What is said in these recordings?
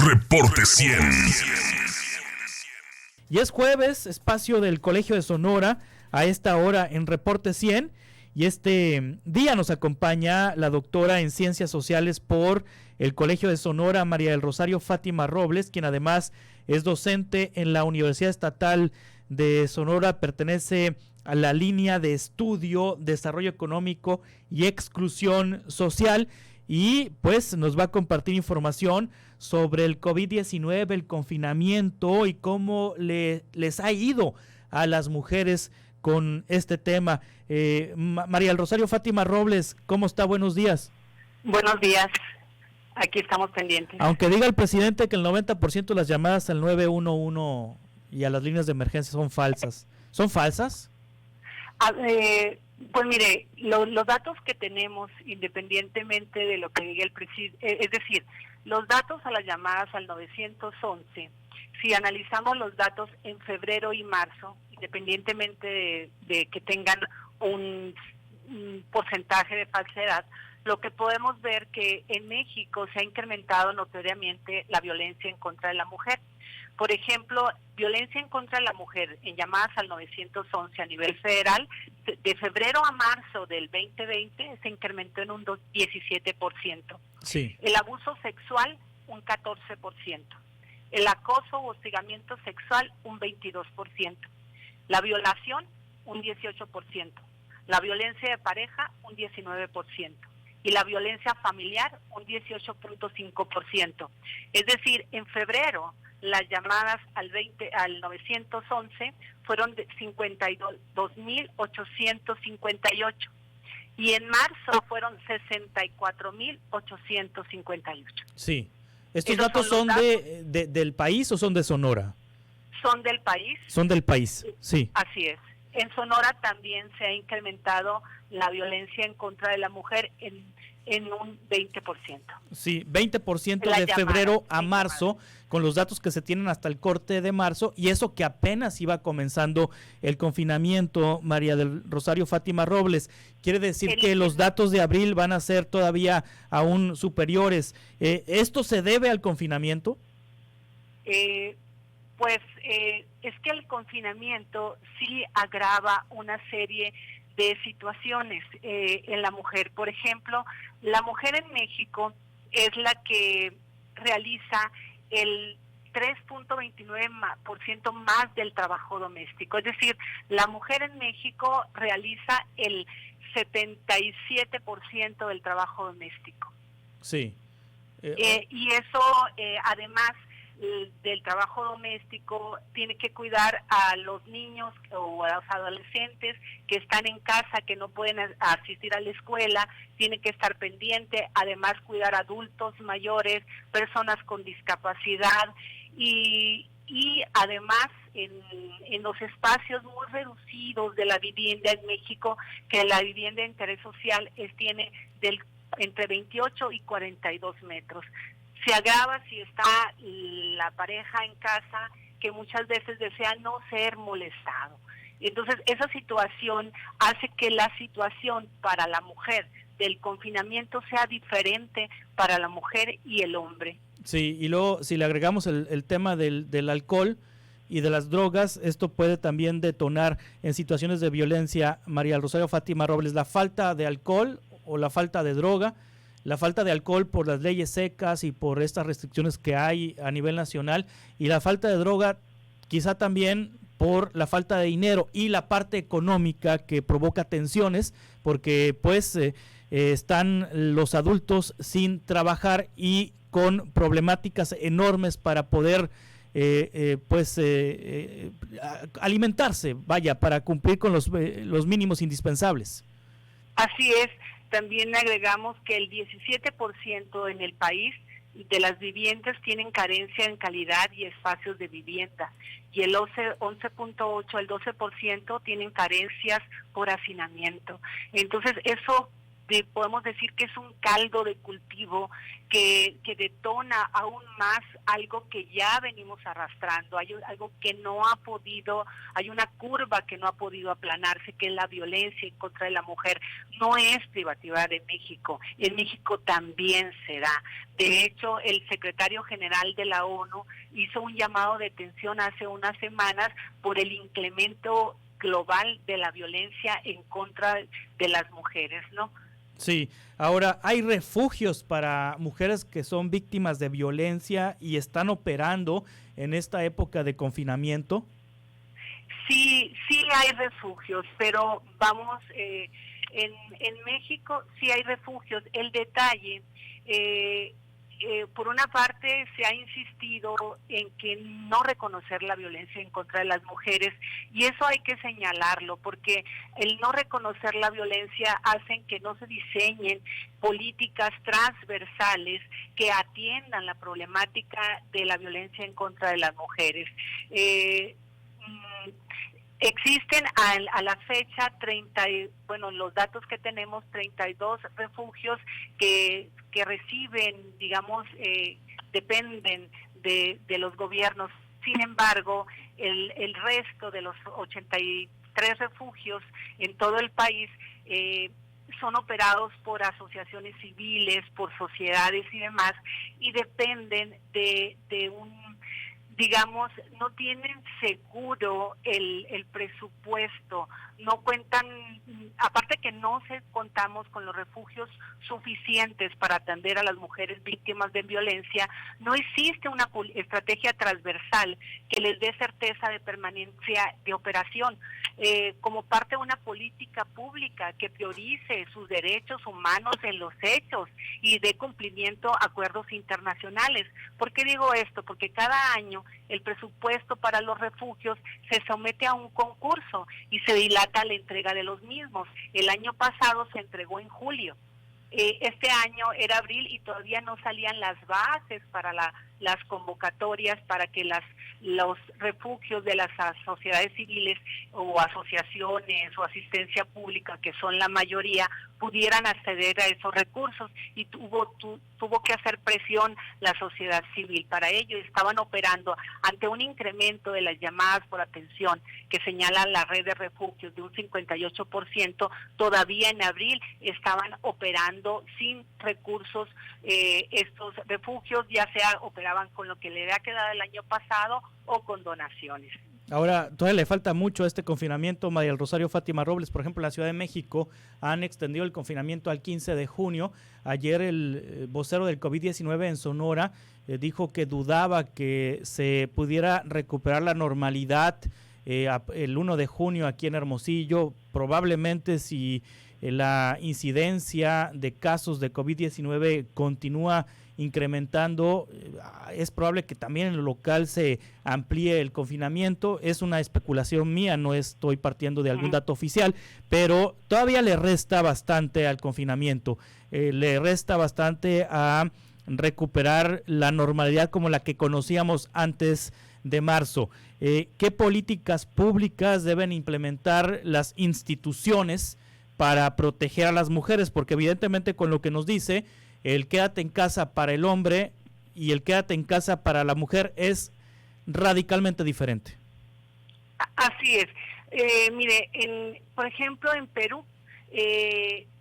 Reporte 100. Y es jueves, espacio del Colegio de Sonora, a esta hora en Reporte 100. Y este día nos acompaña la doctora en Ciencias Sociales por el Colegio de Sonora, María del Rosario Fátima Robles, quien además es docente en la Universidad Estatal de Sonora, pertenece a la línea de estudio, desarrollo económico y exclusión social, y pues nos va a compartir información sobre el COVID-19, el confinamiento y cómo les ha ido a las mujeres con este tema. María del Rosario Fátima Robles, ¿cómo está? Buenos días. Buenos días, aquí estamos pendientes. Aunque diga el presidente que el 90% de las llamadas al 911 y a las líneas de emergencia son falsas, ¿son falsas? Pues mire, los datos que tenemos, independientemente de lo que diga el presidente, es decir, los datos a las llamadas al 911, si analizamos los datos en febrero y marzo, independientemente de que tengan un porcentaje de falsedad, lo que podemos ver que en México se ha incrementado notoriamente la violencia en contra de la mujer. Por ejemplo, violencia en contra de la mujer en llamadas al 911 a nivel federal, de febrero a marzo del 2020 se incrementó en un 17%. Sí. El abuso sexual, un 14%. El acoso o hostigamiento sexual, un 22%. La violación, un 18%. La violencia de pareja, un 19%. Y la violencia familiar, un 18.5%. Es decir, en febrero, las llamadas al 911 fueron de 52.858 y en marzo fueron 64.858. Sí. ¿Estos datos son del país o son de Sonora? Son del país. Son del país, sí. Así es. En Sonora también se ha incrementado la violencia en contra de la mujer en un 20%. Sí, 20% de febrero a marzo, con los datos que se tienen hasta el corte de marzo, y eso que apenas iba comenzando el confinamiento, María del Rosario Fátima Robles. Quiere decir que los datos de abril van a ser todavía aún superiores. ¿Esto se debe al confinamiento? Es que el confinamiento sí agrava una serie de situaciones en la mujer. Por ejemplo, la mujer en México es la que realiza el 3.29% más del trabajo doméstico. Es decir, la mujer en México realiza el 77% del trabajo doméstico. Sí. Y eso, además del trabajo doméstico, tiene que cuidar a los niños o a los adolescentes que están en casa, que no pueden asistir a la escuela, tiene que estar pendiente, además cuidar a adultos mayores, personas con discapacidad y además en los espacios muy reducidos de la vivienda en México, que la vivienda de interés social tiene entre 28 y 42 metros. Se agrava si está la pareja en casa, que muchas veces desea no ser molestado. Entonces, esa situación hace que la situación para la mujer del confinamiento sea diferente para la mujer y el hombre. Sí, y luego si le agregamos el tema del alcohol y de las drogas, esto puede también detonar en situaciones de violencia. María del Rosario Fátima Robles, la falta de alcohol o la falta de droga, la falta de alcohol por las leyes secas y por estas restricciones que hay a nivel nacional, y la falta de droga quizá también por la falta de dinero y la parte económica que provoca tensiones, porque pues están los adultos sin trabajar y con problemáticas enormes para poder alimentarse, para cumplir con los mínimos indispensables. Así es. También agregamos que el 17% en el país de las viviendas tienen carencia en calidad y espacios de vivienda, y el 11.8, el 12% tienen carencias por hacinamiento. Entonces eso podemos decir que es un caldo de cultivo que detona aún más algo que ya venimos arrastrando, hay algo que no ha podido, hay una curva que no ha podido aplanarse, que es la violencia en contra de la mujer. No es privativa de México, en México también se da. De hecho, el secretario general de la ONU hizo un llamado de atención hace unas semanas por el incremento global de la violencia en contra de las mujeres, ¿no? Sí, ahora hay refugios para mujeres que son víctimas de violencia y están operando en esta época de confinamiento. Sí, sí hay refugios, pero vamos, en México sí hay refugios. El detalle, por una parte se ha insistido en que no reconocer la violencia en contra de las mujeres, y eso hay que señalarlo, porque el no reconocer la violencia hacen que no se diseñen políticas transversales que atiendan la problemática de la violencia en contra de las mujeres. Existen a la fecha los datos que tenemos, 32 refugios que reciben, digamos, dependen de los gobiernos. Sin embargo, el resto de los 83 refugios en todo el país son operados por asociaciones civiles, por sociedades y demás, y dependen de digamos, no tienen seguro el presupuesto, no cuentan, aparte que no contamos con los refugios suficientes para atender a las mujeres víctimas de violencia, no existe una estrategia transversal que les dé certeza de permanencia de operación, como parte de una política pública que priorice sus derechos humanos en los hechos y dé cumplimiento a acuerdos internacionales. ¿Por qué digo esto? Porque cada año el presupuesto para los refugios se somete a un concurso y se dilata la entrega de los mismos. El año pasado se entregó en julio. Este año era abril y todavía no salían las bases para las convocatorias para que los refugios de las sociedades civiles o asociaciones o asistencia pública, que son la mayoría, pudieran acceder a esos recursos, y tuvo que hacer presión la sociedad civil para ello. Estaban operando ante un incremento de las llamadas por atención que señala la red de refugios de un 58%, todavía en abril estaban operando sin recursos estos refugios, ya sea operaban con lo que le había quedado el año pasado o con donaciones. Ahora, todavía le falta mucho a este confinamiento. María del Rosario Fátima Robles, por ejemplo, en la Ciudad de México han extendido el confinamiento al 15 de junio. Ayer el vocero del COVID-19 en Sonora dijo que dudaba que se pudiera recuperar la normalidad el 1 de junio aquí en Hermosillo. Probablemente si la incidencia de casos de COVID-19 continúa incrementando, es probable que también en lo local se amplíe el confinamiento. Es una especulación mía, no estoy partiendo de algún dato oficial, pero todavía le resta bastante al confinamiento, le resta bastante a recuperar la normalidad como la que conocíamos antes de marzo. ¿Qué políticas públicas deben implementar las instituciones para proteger a las mujeres? Porque evidentemente con lo que nos dice, el quédate en casa para el hombre y el quédate en casa para la mujer es radicalmente diferente. Así es. Mire, por ejemplo, en Perú,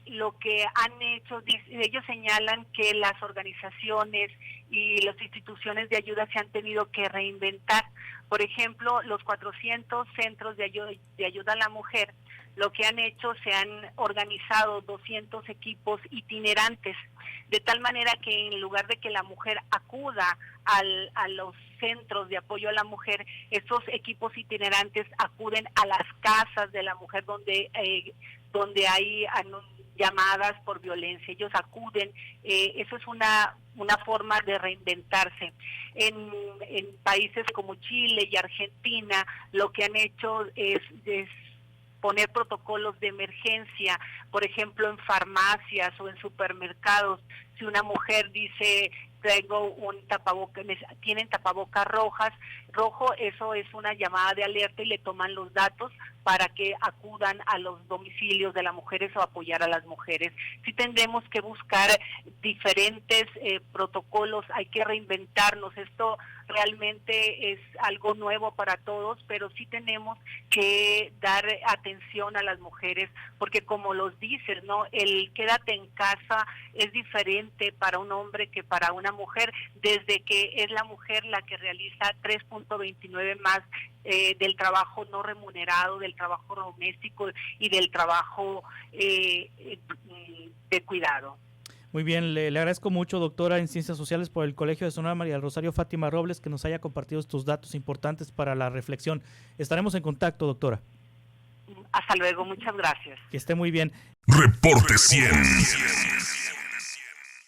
lo que han hecho, ellos señalan que las organizaciones y las instituciones de ayuda se han tenido que reinventar. Por ejemplo, los 400 centros de ayuda a la mujer, lo que han hecho, se han organizado 200 equipos itinerantes, de tal manera que en lugar de que la mujer acuda a los centros de apoyo a la mujer, estos equipos itinerantes acuden a las casas de la mujer donde hay llamadas por violencia. Ellos acuden, eso es una forma de reinventarse. En países como Chile y Argentina, lo que han hecho es poner protocolos de emergencia, por ejemplo en farmacias o en supermercados. Si una mujer dice tengo un tapabocas, tienen tapabocas rojo, eso es una llamada de alerta y le toman los datos para que acudan a los domicilios de las mujeres o apoyar a las mujeres. Sí tendremos que buscar diferentes protocolos, hay que reinventarnos, esto realmente es algo nuevo para todos, pero sí tenemos que dar atención a las mujeres, porque como los dices, ¿no? El quédate en casa es diferente para un hombre que para una mujer, desde que es la mujer la que realiza 3.29 más del trabajo no remunerado, del trabajo doméstico y del trabajo de cuidado. Muy bien, le agradezco mucho, doctora en Ciencias Sociales por el Colegio de Sonora, María del Rosario Fátima Robles, que nos haya compartido estos datos importantes para la reflexión. Estaremos en contacto, doctora. Hasta luego, muchas gracias. Que esté muy bien. Reporte 100.